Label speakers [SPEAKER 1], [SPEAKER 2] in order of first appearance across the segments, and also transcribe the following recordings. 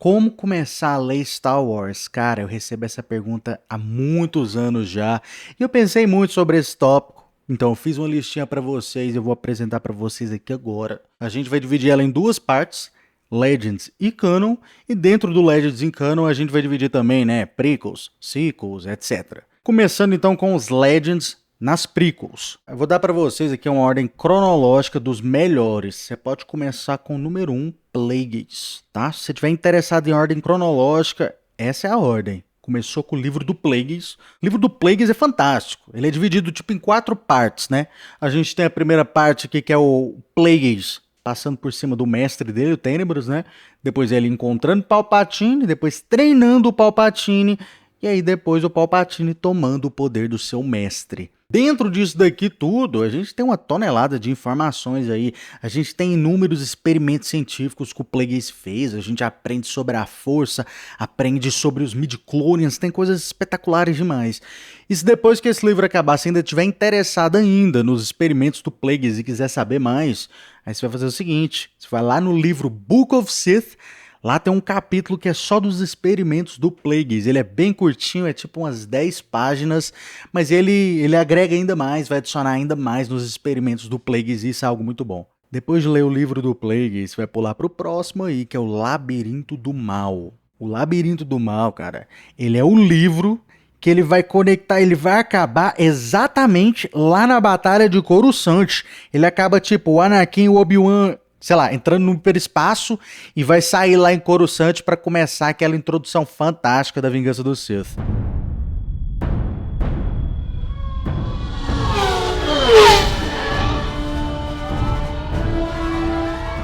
[SPEAKER 1] Como começar a ler Star Wars? Cara, eu recebo essa pergunta há muitos anos já e eu pensei muito sobre esse tópico. Então, eu fiz uma listinha pra vocês e eu vou apresentar pra vocês aqui agora. A gente vai dividir ela em duas partes, Legends e Canon, e dentro do Legends e Canon a gente vai dividir também, né, prequels, sequels, etc. Começando então com os Legends nas prequels. Eu vou dar pra vocês aqui uma ordem cronológica dos melhores. Você pode começar com o número 1, Plagueis, tá? Se você estiver interessado em ordem cronológica, essa é a ordem. Começou com o livro do Plagueis. O livro do Plagueis é fantástico. Ele é dividido tipo em 4 partes, né? A gente tem a primeira parte aqui que é o Plagueis passando por cima do mestre dele, o Tenebros, né? Depois ele encontrando Palpatine, depois treinando o Palpatine e aí depois o Palpatine tomando o poder do seu mestre. Dentro disso daqui tudo, a gente tem uma tonelada de informações aí. A gente tem inúmeros experimentos científicos que o Plagueis fez. A gente aprende sobre a força, aprende sobre os midichlorians, tem coisas espetaculares demais. E se depois que esse livro acabar, você ainda estiver interessado ainda nos experimentos do Plagueis e quiser saber mais, aí você vai fazer o seguinte, você vai lá no livro Book of Sith. Lá tem um capítulo que é só dos experimentos do Plagueis. Ele é bem curtinho, é tipo umas 10 páginas, mas ele agrega ainda mais, vai adicionar ainda mais nos experimentos do Plagueis e isso é algo muito bom. Depois de ler o livro do Plagueis, vai pular pro próximo aí, que é o Labirinto do Mal. O Labirinto do Mal, cara, ele é o livro que ele vai conectar, ele vai acabar exatamente lá na Batalha de Coruscant. Ele acaba tipo o Anakin e o Obi-Wan, sei lá, entrando no hiperespaço e vai sair lá em Coruscant para começar aquela introdução fantástica da Vingança do Sith.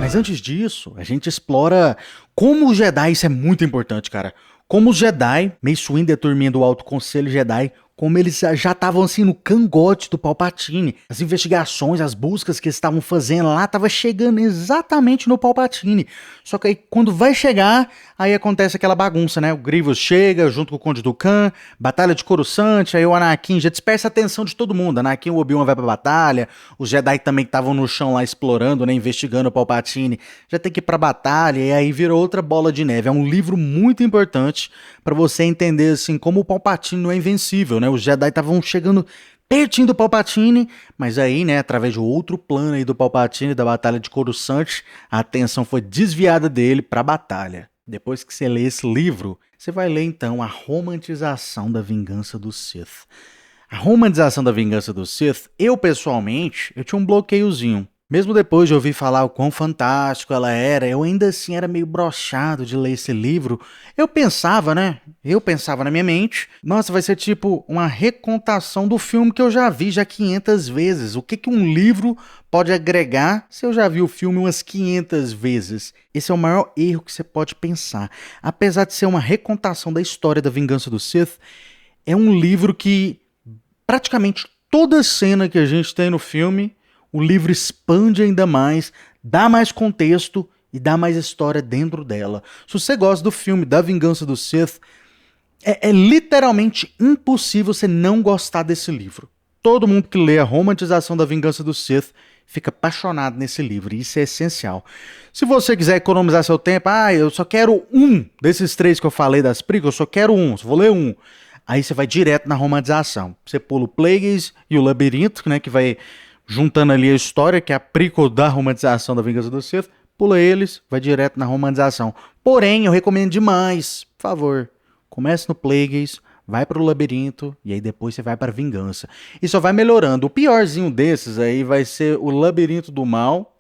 [SPEAKER 1] Mas antes disso, a gente explora como os Jedi, isso é muito importante, cara. Como os Jedi, Mace Windu e a turminha do Alto Conselho Jedi, como eles já estavam assim no cangote do Palpatine. As investigações, as buscas que eles estavam fazendo lá, estavam chegando exatamente no Palpatine. Só que aí quando vai chegar, aí acontece aquela bagunça, né? O Grievous chega junto com o Conde Dooku, batalha de Coruscant, aí o Anakin já dispersa a atenção de todo mundo. Anakin e o Obi-Wan vai pra batalha, os Jedi também que estavam no chão lá explorando, né? Investigando o Palpatine, já tem que ir pra batalha, e aí vira outra bola de neve. É um livro muito importante pra você entender, assim, como o Palpatine não é invencível, né? Os Jedi estavam chegando pertinho do Palpatine, mas aí, né, através de outro plano aí do Palpatine, da Batalha de Coruscant, a atenção foi desviada dele pra batalha. Depois que você lê esse livro, você vai ler então a romantização da Vingança do Sith. A romantização da Vingança do Sith, eu pessoalmente, eu tinha um bloqueiozinho. Mesmo depois de ouvir falar o quão fantástico ela era, eu ainda assim era meio broxado de ler esse livro. Eu pensava, né? Eu pensava na minha mente, nossa, vai ser tipo uma recontação do filme que eu já vi já 500 vezes. O que que um livro pode agregar se eu já vi o filme umas 500 vezes? Esse é o maior erro que você pode pensar. Apesar de ser uma recontação da história da Vingança do Sith, é um livro que praticamente toda cena que a gente tem no filme, o livro expande ainda mais, dá mais contexto e dá mais história dentro dela. Se você gosta do filme da Vingança do Sith, é literalmente impossível você não gostar desse livro. Todo mundo que lê a romantização da Vingança do Sith fica apaixonado nesse livro, e isso é essencial. Se você quiser economizar seu tempo, eu só quero um desses 3 que eu falei das prequels, eu só quero um, só vou ler um. Aí você vai direto na romantização. Você pula o Plagueis e o Labirinto, né, que vai juntando ali a história, que é a prequel da romantização da Vingança do Sith, pula eles, vai direto na romantização. Porém, eu recomendo demais, por favor, comece no Plagueis, vai pro Labirinto, e aí depois você vai pra Vingança. E só vai melhorando. O piorzinho desses aí vai ser o Labirinto do Mal,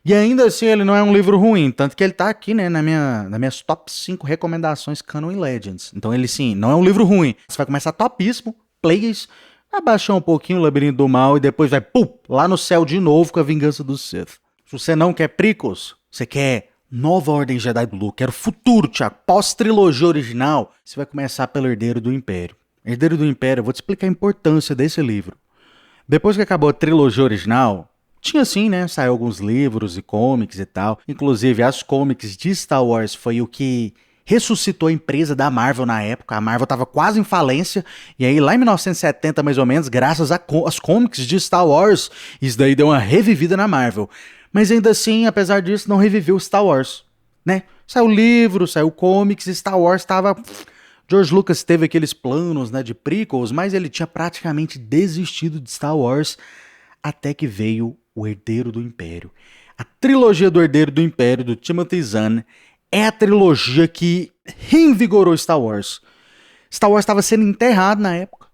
[SPEAKER 1] e ainda assim ele não é um livro ruim, tanto que ele tá aqui, né, nas minhas top 5 recomendações Canon e Legends. Então ele, sim, não é um livro ruim. Você vai começar topíssimo, Plagueis, abaixar um pouquinho o Labirinto do Mal e depois vai, lá no céu de novo com a Vingança do Sith. Se você não quer prequels, você quer Nova Ordem Jedi Blue, quer o futuro, Thiago, pós-trilogia original, você vai começar pelo Herdeiro do Império. Herdeiro do Império, eu vou te explicar a importância desse livro. Depois que acabou a trilogia original, tinha sim, né, saiu alguns livros e comics e tal. Inclusive, as comics de Star Wars foi o que ressuscitou a empresa da Marvel na época. A Marvel estava quase em falência, e aí lá em 1970 mais ou menos, graças às comics de Star Wars, isso daí deu uma revivida na Marvel. Mas ainda assim, apesar disso, não reviveu Star Wars, né? Saiu livro, saiu comics, Star Wars tava... George Lucas teve aqueles planos, né, de prequels, mas ele tinha praticamente desistido de Star Wars até que veio O Herdeiro do Império. A trilogia do Herdeiro do Império, do Timothy Zahn, é a trilogia que reinvigorou Star Wars. Star Wars estava sendo enterrado na época.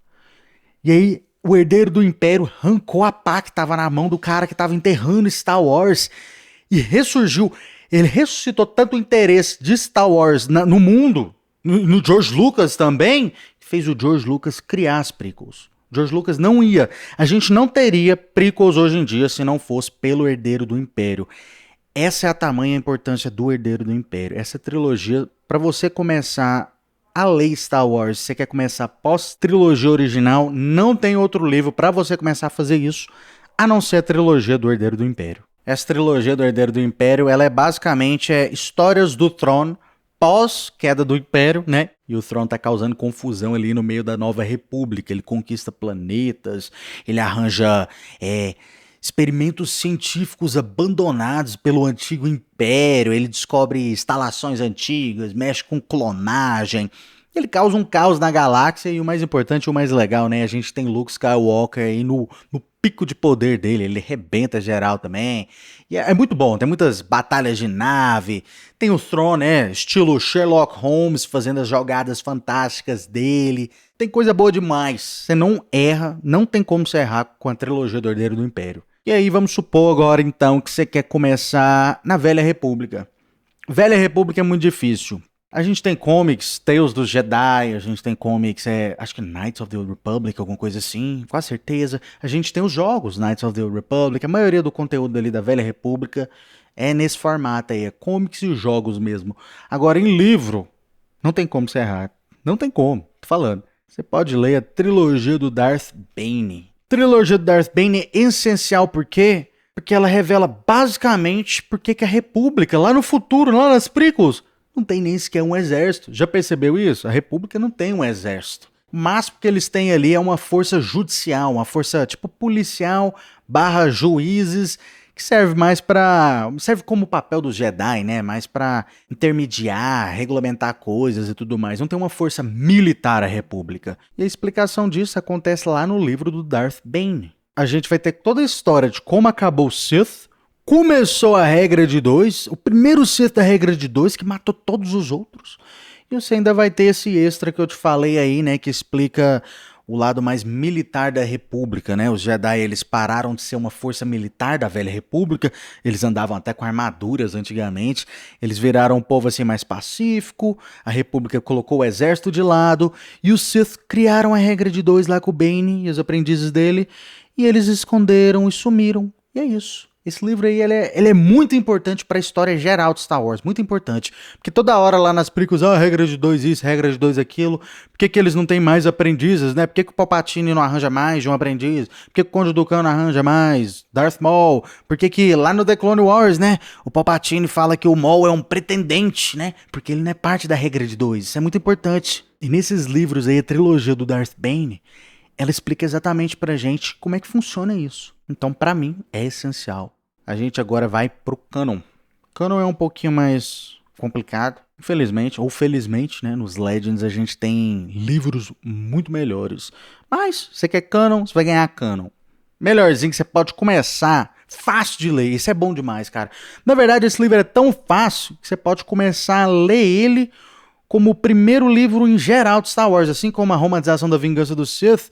[SPEAKER 1] E aí, o Herdeiro do Império arrancou a pá que estava na mão do cara que estava enterrando Star Wars e ressurgiu. Ele ressuscitou tanto o interesse de Star Wars no mundo, no George Lucas também, que fez o George Lucas criar as prequels. George Lucas não ia. A gente não teria prequels hoje em dia se não fosse pelo Herdeiro do Império. Essa é a tamanha importância do Herdeiro do Império. Essa trilogia, para você começar a ler Star Wars, se você quer começar pós-trilogia original, não tem outro livro para você começar a fazer isso, a não ser a trilogia do Herdeiro do Império. Essa trilogia do Herdeiro do Império, ela é basicamente histórias do Throne pós-queda do Império, né? E o Throne tá causando confusão ali no meio da Nova República. Ele conquista planetas, ele arranja experimentos científicos abandonados pelo antigo Império, ele descobre instalações antigas, mexe com clonagem. Ele causa um caos na galáxia e o mais importante, o mais legal, né? A gente tem Luke Skywalker aí no pico de poder dele, ele arrebenta geral também. E é muito bom, tem muitas batalhas de nave, tem o Throne, né? Estilo Sherlock Holmes fazendo as jogadas fantásticas dele. Tem coisa boa demais. Você não erra, não tem como você errar com a trilogia do Herdeiro do Império. E aí vamos supor agora então que você quer começar na Velha República. Velha República é muito difícil. A gente tem comics, Tales dos Jedi, a gente tem comics, acho que Knights of the Old Republic, alguma coisa assim, com certeza. A gente tem os jogos Knights of the Old Republic, a maioria do conteúdo ali da Velha República é nesse formato aí, é comics e jogos mesmo. Agora, em livro, não tem como você errar, não tem como, tô falando. Você pode ler a trilogia do Darth Bane. A trilogia do Darth Bane é essencial, por quê? Porque ela revela basicamente por que a República, lá no futuro, lá nas prequels, não tem nem sequer um exército. Já percebeu isso? A República não tem um exército. O máximo que eles têm ali é uma força judicial, uma força tipo policial / juízes, que serve mais para... serve como o papel dos Jedi, né? Mais para intermediar, regulamentar coisas e tudo mais. Não tem uma força militar a República. E a explicação disso acontece lá no livro do Darth Bane. A gente vai ter toda a história de como acabou o Sith. Começou a regra de 2, o primeiro Sith da regra de 2 que matou todos os outros. E você ainda vai ter esse extra que eu te falei aí, né, que explica o lado mais militar da República, né? Os Jedi, eles pararam de ser uma força militar da Velha República, eles andavam até com armaduras antigamente, eles viraram um povo assim mais pacífico, a República colocou o exército de lado, e os Sith criaram a regra de 2 lá com o Bane e os aprendizes dele, e eles esconderam e sumiram. E é isso. Esse livro aí, ele é muito importante para a história geral de Star Wars, muito importante. Porque toda hora lá nas prequels, regra de 2 isso, regra de 2 aquilo. Por que eles não têm mais aprendizes, né? Por que o Palpatine não arranja mais de um aprendiz? Por que o Conde Dooku não arranja mais? Darth Maul? Por que lá no The Clone Wars, né? O Palpatine fala que o Maul é um pretendente, né? Porque ele não é parte da regra de 2. Isso é muito importante. E nesses livros aí, a trilogia do Darth Bane, ela explica exatamente pra gente como é que funciona isso. Então, pra mim, é essencial. A gente agora vai pro Canon. Canon é um pouquinho mais complicado. Infelizmente, ou felizmente, né? Nos Legends a gente tem livros muito melhores. Mas, você quer Canon, você vai ganhar Canon. Melhorzinho que você pode começar. Fácil de ler. Isso é bom demais, cara. Na verdade, esse livro é tão fácil que você pode começar a ler ele como o primeiro livro em geral de Star Wars. Assim como a Romantização da Vingança do Sith,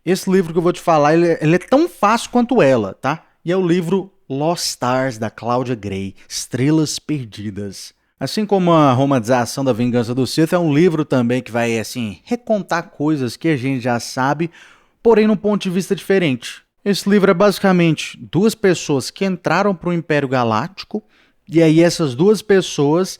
[SPEAKER 1] esse livro que eu vou te falar, ele é tão fácil quanto ela, tá? E é o livro Lost Stars, da Claudia Gray, Estrelas Perdidas. Assim como a Romantização da Vingança do Sith, é um livro também que vai, assim, recontar coisas que a gente já sabe, porém num ponto de vista diferente. Esse livro é basicamente 2 pessoas que entraram para o Império Galáctico, e aí essas 2 pessoas,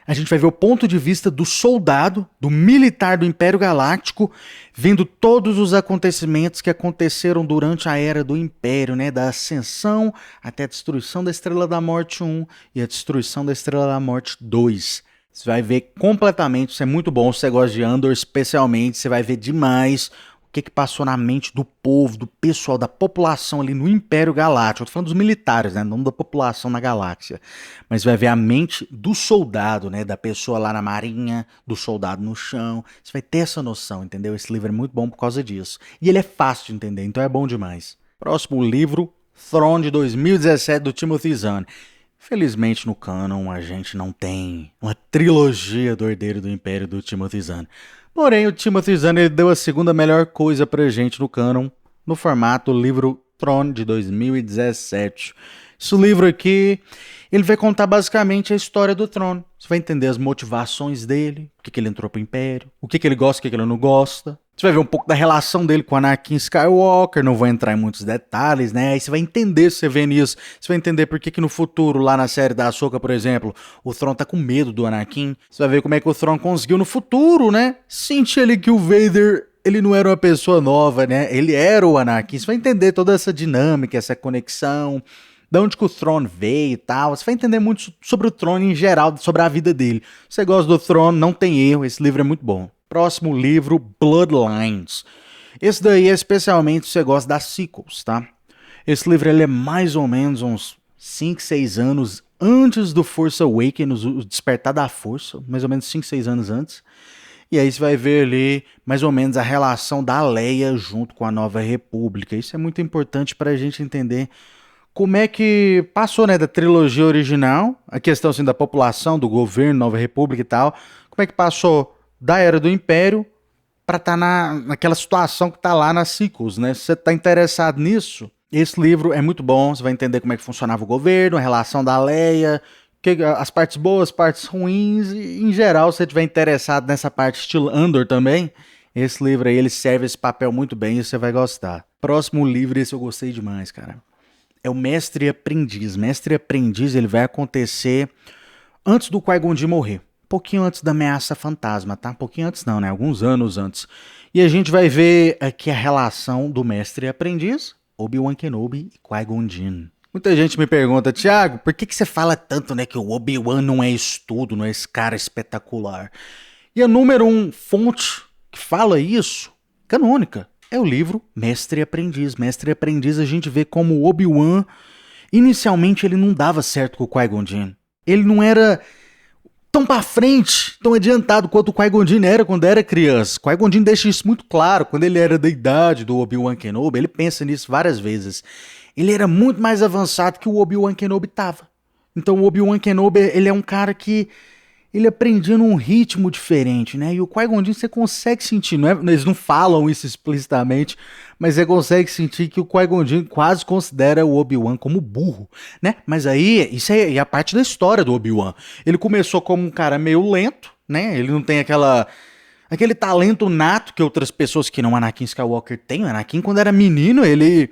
[SPEAKER 1] a gente vai ver o ponto de vista do soldado, do militar do Império Galáctico, vendo todos os acontecimentos que aconteceram durante a Era do Império, né? Da Ascensão até a destruição da Estrela da Morte 1 e a destruição da Estrela da Morte 2. Você vai ver completamente, isso é muito bom, se você gosta de Andor especialmente, você vai ver demais que passou na mente do povo, do pessoal, da população ali no Império Galáctico. Eu tô falando dos militares, né? Não da população na galáxia. Mas vai ver a mente do soldado, né? Da pessoa lá na marinha, do soldado no chão. Você vai ter essa noção, entendeu? Esse livro é muito bom por causa disso. E ele é fácil de entender, então é bom demais. Próximo livro, Throne de 2017, do Timothy Zahn. Felizmente no canon a gente não tem uma trilogia do Herdeiro do Império do Timothy Zahn. Porém, o Timothy Zahn ele deu a segunda melhor coisa pra gente no canon, no formato livro Throne de 2017. Esse livro aqui, ele vai contar basicamente a história do Throne. Você vai entender as motivações dele, o que ele entrou pro Império, o que ele gosta, o que ele não gosta. Você vai ver um pouco da relação dele com Anakin Skywalker, não vou entrar em muitos detalhes, né? Aí você vai entender se você vê nisso, você vai entender por que no futuro, lá na série da Ahsoka, por exemplo, o Thrawn tá com medo do Anakin. Você vai ver como é que o Thrawn conseguiu no futuro, né? Sentir ali que o Vader, ele não era uma pessoa nova, né? Ele era o Anakin. Você vai entender toda essa dinâmica, essa conexão, de onde que o Thrawn veio e tal. Você vai entender muito sobre o Thrawn em geral, sobre a vida dele. Se você gosta do Thrawn, não tem erro, esse livro é muito bom. Próximo livro, Bloodlines. Esse daí é especialmente se você gosta das sequels, tá? Esse livro ele é mais ou menos uns 5, 6 anos antes do Force Awakens, o Despertar da Força, mais ou menos 5, 6 anos antes. E aí você vai ver ali mais ou menos a relação da Leia junto com a Nova República. Isso é muito importante para a gente entender como é que passou, né, da trilogia original, a questão assim, da população, do governo, Nova República e tal, como é que passou da Era do Império para estar naquela situação que tá lá nas sequels, né? Se você tá interessado nisso, esse livro é muito bom, você vai entender como é que funcionava o governo, a relação da Leia, as partes boas, partes ruins, e em geral, se você estiver interessado nessa parte estilo Andor também, esse livro aí, ele serve esse papel muito bem e você vai gostar. Próximo livro, esse eu gostei demais, cara. É o Mestre e Aprendiz. Mestre e Aprendiz, ele vai acontecer antes do Qui-Gon Jinn morrer. Pouquinho antes da Ameaça Fantasma, tá? Pouquinho antes não, né? Alguns anos antes. E a gente vai ver aqui a relação do Mestre e Aprendiz, Obi-Wan Kenobi e Qui-Gon Jinn. Muita gente me pergunta, Thiago, por que você fala tanto, né, que o Obi-Wan não é estudo, não é esse cara espetacular? E a número 1 fonte que fala isso, canônica, é o livro Mestre e Aprendiz. Mestre e Aprendiz a gente vê como o Obi-Wan, inicialmente ele não dava certo com o Qui-Gon Jinn. Ele não era tão pra frente, tão adiantado quanto o Qui-Gon Jinn era quando era criança. Qui-Gon Jinn deixa isso muito claro, quando ele era da idade do Obi-Wan Kenobi, ele pensa nisso várias vezes. Ele era muito mais avançado que o Obi-Wan Kenobi tava. Então o Obi-Wan Kenobi, ele é um cara que ele aprendia num ritmo diferente, né? E o Qui-Gon Jinn você consegue sentir, não é? Eles não falam isso explicitamente, mas você consegue sentir que o Qui-Gon Jinn quase considera o Obi-Wan como burro, né? Mas aí, isso é a parte da história do Obi-Wan. Ele começou como um cara meio lento, né? Ele não tem aquele talento nato que outras pessoas que não Anakin Skywalker têm. O Anakin, quando era menino, ele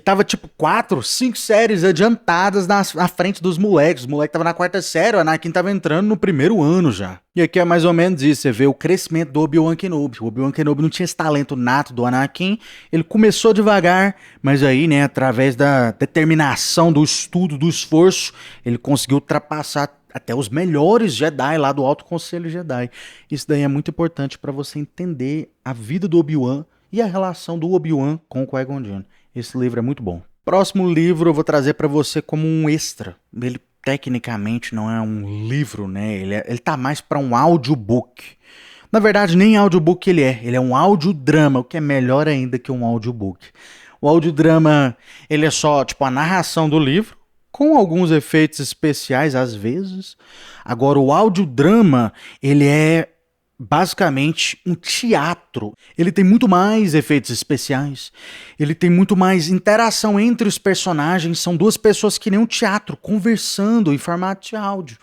[SPEAKER 1] tava tipo 4, 5 séries adiantadas na frente dos moleques. Os moleques estavam na 4ª série, o Anakin tava entrando no 1º ano já. E aqui é mais ou menos isso, você vê o crescimento do Obi-Wan Kenobi. O Obi-Wan Kenobi não tinha esse talento nato do Anakin, ele começou devagar, mas aí, né, através da determinação, do estudo, do esforço, ele conseguiu ultrapassar até os melhores Jedi lá do Alto Conselho Jedi. Isso daí é muito importante para você entender a vida do Obi-Wan e a relação do Obi-Wan com o Qui-Gon Jinn. Esse livro é muito bom. Próximo livro eu vou trazer para você como um extra. Ele tecnicamente não é um livro, né? Ele tá mais para um audiobook. Na verdade, nem audiobook ele é um audiodrama, o que é melhor ainda que um audiobook. O audiodrama, ele é só tipo a narração do livro, com alguns efeitos especiais às vezes. Agora, o audiodrama, ele é basicamente um teatro. Ele tem muito mais efeitos especiais, ele tem muito mais interação entre os personagens, são duas pessoas que nem um teatro, conversando em formato de áudio.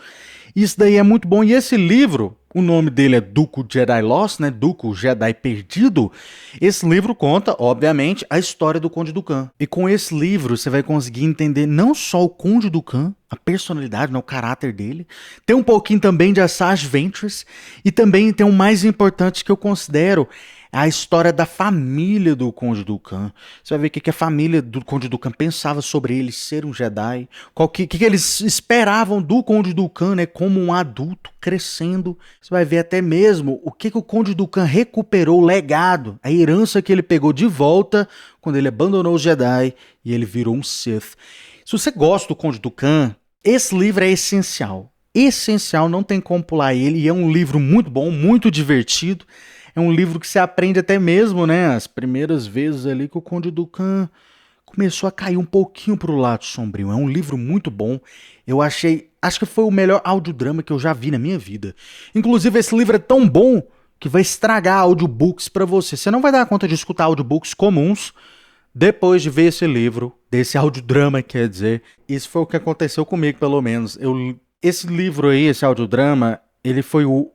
[SPEAKER 1] Isso daí é muito bom, e esse livro, o nome dele é Dooku Jedi Lost, né? Dooku Jedi Perdido. Esse livro conta, obviamente, a história do Conde Dooku. E com esse livro você vai conseguir entender não só o Conde Dooku, a personalidade, né, o caráter dele, tem um pouquinho também de Asajj Ventress, e também tem o mais importante que eu considero, É a história da família do Conde Dooku. Você vai ver o que a família do Conde Dooku pensava sobre ele ser um Jedi. O que eles esperavam do Conde Dooku, né? Como um adulto crescendo. Você vai ver até mesmo o que o Conde Dooku recuperou, o legado, a herança que ele pegou de volta quando ele abandonou os Jedi e ele virou um Sith. Se você gosta do Conde Dooku, esse livro é essencial. Essencial, não tem como pular ele. E é um livro muito bom, muito divertido. É um livro que você aprende até mesmo, né? As primeiras vezes ali que o Conde Dooku começou a cair um pouquinho pro lado sombrio. É um livro muito bom. Eu acho que foi o melhor audiodrama que eu já vi na minha vida. Inclusive, esse livro é tão bom que vai estragar audiobooks pra você. Você não vai dar conta de escutar audiobooks comuns depois de ver esse livro, desse audiodrama, quer dizer. Isso foi o que aconteceu comigo, pelo menos. Esse livro aí, esse audiodrama, ele foi o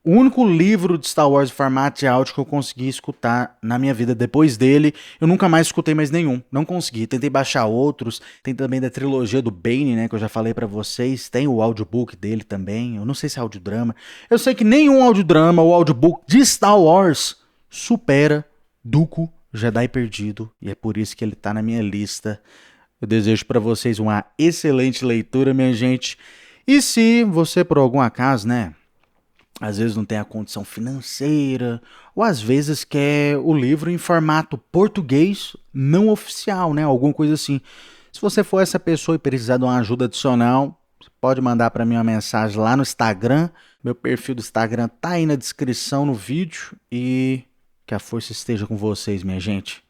[SPEAKER 1] único livro de Star Wars em formato de áudio que eu consegui escutar na minha vida. Depois dele, eu nunca mais escutei mais nenhum. Não consegui. Tentei baixar outros. Tem também da trilogia do Bane, né? Que eu já falei pra vocês. Tem o audiobook dele também. Eu não sei se é audiodrama. Eu sei que nenhum audiodrama ou audiobook de Star Wars supera Dooku, Jedi Perdido. E é por isso que ele tá na minha lista. Eu desejo pra vocês uma excelente leitura, minha gente. E se você, por algum acaso, né? Às vezes não tem a condição financeira, ou às vezes quer o livro em formato português não oficial, né? Alguma coisa assim. Se você for essa pessoa e precisar de uma ajuda adicional, você pode mandar para mim uma mensagem lá no Instagram. Meu perfil do Instagram tá aí na descrição no vídeo. E que a força esteja com vocês, minha gente.